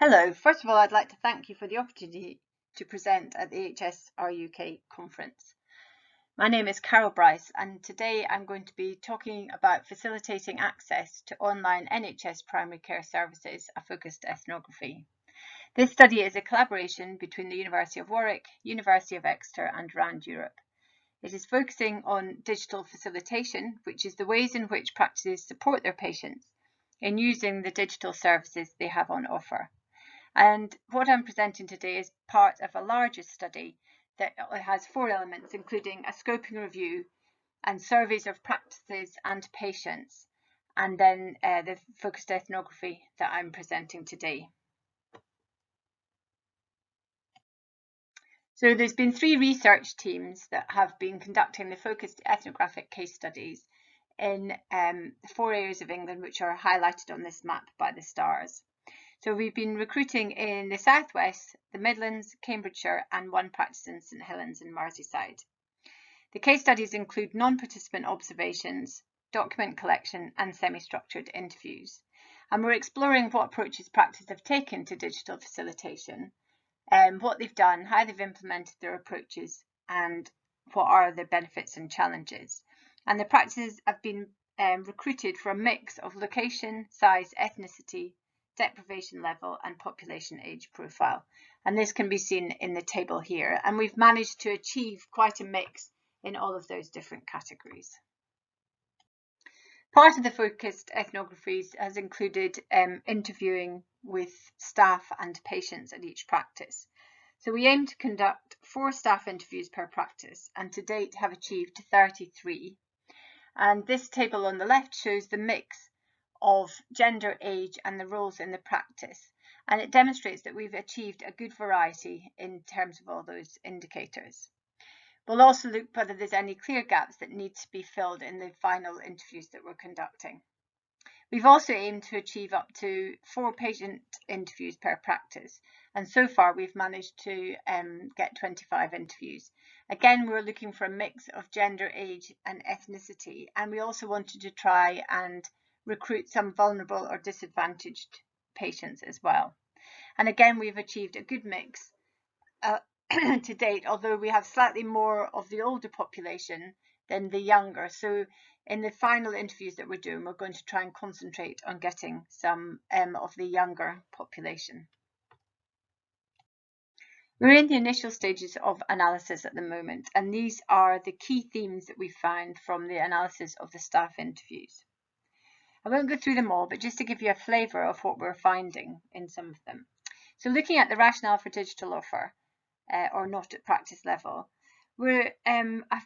Hello, first of all, I'd like to thank you for the opportunity to present at the HSR UK conference. My name is Bryce, and today I'm going to be talking about facilitating access to online NHS primary care services, a focused ethnography. This study is a collaboration between the University of Warwick, University of Exeter and RAND Europe. It is focusing on digital facilitation, which is the ways in which practices support their patients in using the digital services they have on offer. And what I'm presenting today is part of a larger study that has 4 elements, including a scoping review and surveys of practices and patients, and then the focused ethnography that I'm presenting today. So there's been 3 research teams that have been conducting the focused ethnographic case studies in 4 areas of England, which are highlighted on this map by the stars. So we've been recruiting in the Southwest, the Midlands, Cambridgeshire, and 1 practice in St Helens in Merseyside. The case studies include non-participant observations, document collection, and semi-structured interviews. And we're exploring what approaches practices have taken to digital facilitation, what they've done, how they've implemented their approaches, and what are the benefits and challenges. And the practices have been recruited for a mix of location, size, ethnicity, deprivation level and population age profile, and this can be seen in the table here, and we've managed to achieve quite a mix in all of those different categories. Part of the focused ethnographies has included interviewing with staff and patients at each practice. So we aim to conduct 4 staff interviews per practice, and to date have achieved 33. And this table on the left shows the mix of gender, age, and the roles in the practice. And it demonstrates that we've achieved a good variety in terms of all those indicators. We'll also look whether there's any clear gaps that need to be filled in the final interviews that we're conducting. We've also aimed to achieve up to 4 patient interviews per practice, and so far we've managed to get 25 interviews. Again, we're looking for a mix of gender, age, and ethnicity, and we also wanted to try and recruit some vulnerable or disadvantaged patients as well. And again, we've achieved a good mix to date, although we have slightly more of the older population than the younger. So in the final interviews that we're doing, we're going to try and concentrate on getting some of the younger population. We're in the initial stages of analysis at the moment, and these are the key themes that we found from the analysis of the staff interviews. I won't go through them all, but just to give you a flavour of what we're finding in some of them. So looking at the rationale for digital offer, or not at practice level, we're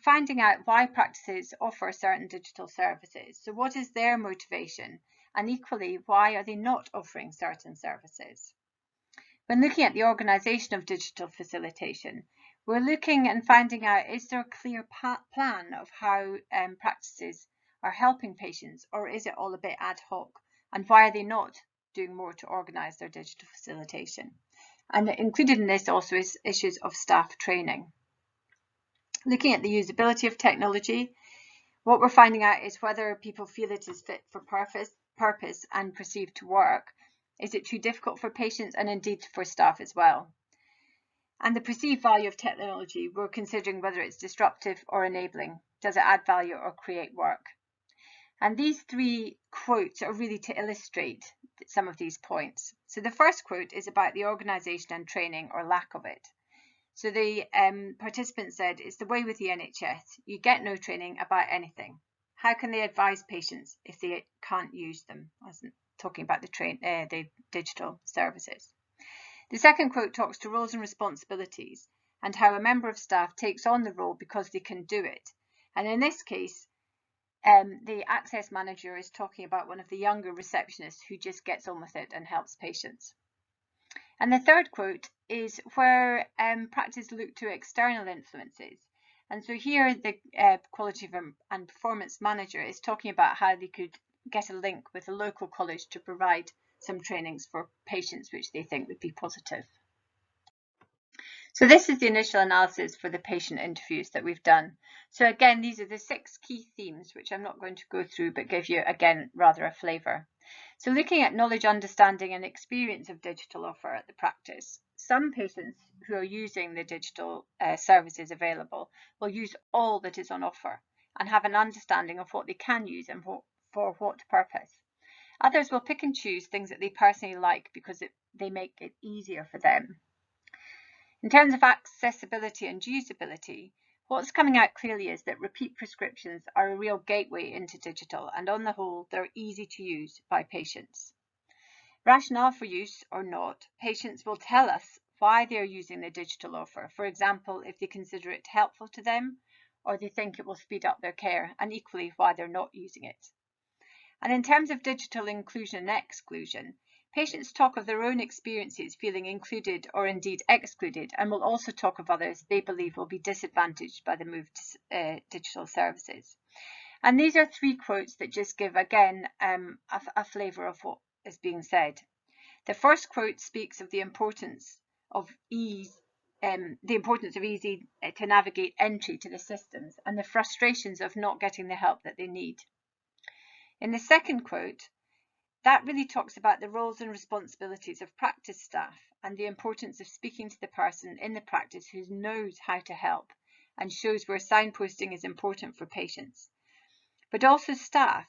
finding out why practices offer certain digital services. So what is their motivation? And equally, why are they not offering certain services? When looking at the organisation of digital facilitation, we're looking and finding out, is there a clear plan of how practices are helping patients, or is it all a bit ad hoc? And why are they not doing more to organise their digital facilitation? And included in this also is issues of staff training. Looking at the usability of technology, what we're finding out is whether people feel it is fit for purpose and perceived to work. Is it too difficult for patients and indeed for staff as well? And the perceived value of technology, we're considering whether it's disruptive or enabling. Does it add value or create work? And these 3 quotes are really to illustrate some of these points. So the first quote is about the organisation and training, or lack of it. So the participant said, it's the way with the NHS. You get no training about anything. How can they advise patients if they can't use them? I wasn't talking about the digital services. The second quote talks to roles and responsibilities and how a member of staff takes on the role because they can do it. And in this case, the access manager is talking about one of the younger receptionists who just gets on with it and helps patients. And the third quote is where practice look to external influences. And so here the quality and performance manager is talking about how they could get a link with a local college to provide some trainings for patients which they think would be positive. So this is the initial analysis for the patient interviews that we've done. So again, these are the 6 key themes, which I'm not going to go through, but give you, again, rather a flavour. So looking at knowledge, understanding and experience of digital offer at the practice, some patients who are using the digital services available will use all that is on offer and have an understanding of what they can use and for what purpose. Others will pick and choose things that they personally like because they make it easier for them. In terms of accessibility and usability, what's coming out clearly is that repeat prescriptions are a real gateway into digital, and on the whole, they're easy to use by patients. Rationale for use or not, patients will tell us why they're using the digital offer. For example, if they consider it helpful to them or they think it will speed up their care, and equally why they're not using it. And in terms of digital inclusion and exclusion, patients talk of their own experiences feeling included or indeed excluded, and will also talk of others they believe will be disadvantaged by the move to digital services. And these are 3 quotes that just give, again, a flavour of what is being said. The first quote speaks of the importance of easy to navigate entry to the systems and the frustrations of not getting the help that they need. In the second quote, that really talks about the roles and responsibilities of practice staff and the importance of speaking to the person in the practice who knows how to help and shows where signposting is important for patients. But also staff,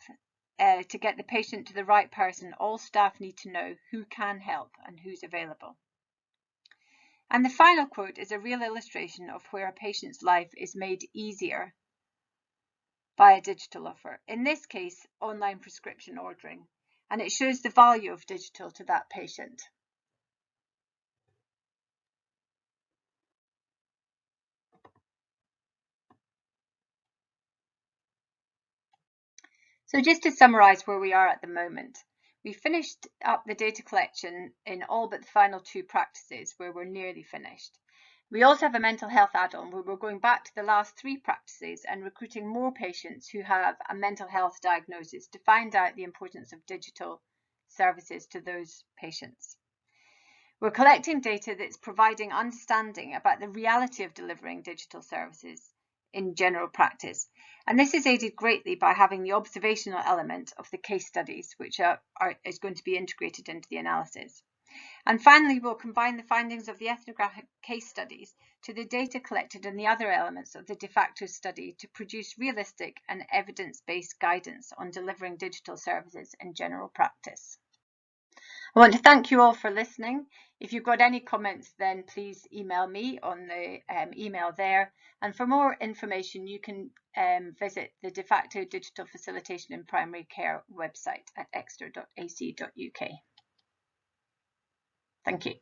to get the patient to the right person, all staff need to know who can help and who's available. And the final quote is a real illustration of where a patient's life is made easier by a digital offer, in this case, online prescription ordering, and it shows the value of digital to that patient. So just to summarise where we are at the moment, we finished up the data collection in all but the final 2 practices where we're nearly finished. We also have a mental health add-on where we're going back to the last 3 practices and recruiting more patients who have a mental health diagnosis to find out the importance of digital services to those patients. We're collecting data that's providing understanding about the reality of delivering digital services in general practice. And this is aided greatly by having the observational element of the case studies, which is going to be integrated into the analysis. And finally, we'll combine the findings of the ethnographic case studies to the data collected in the other elements of the de facto study to produce realistic and evidence-based guidance on delivering digital services in general practice. I want to thank you all for listening. If you've got any comments, then please email me on the email there. And for more information, you can visit the De facto Digital Facilitation in Primary Care website at exeter.ac.uk. Thank you.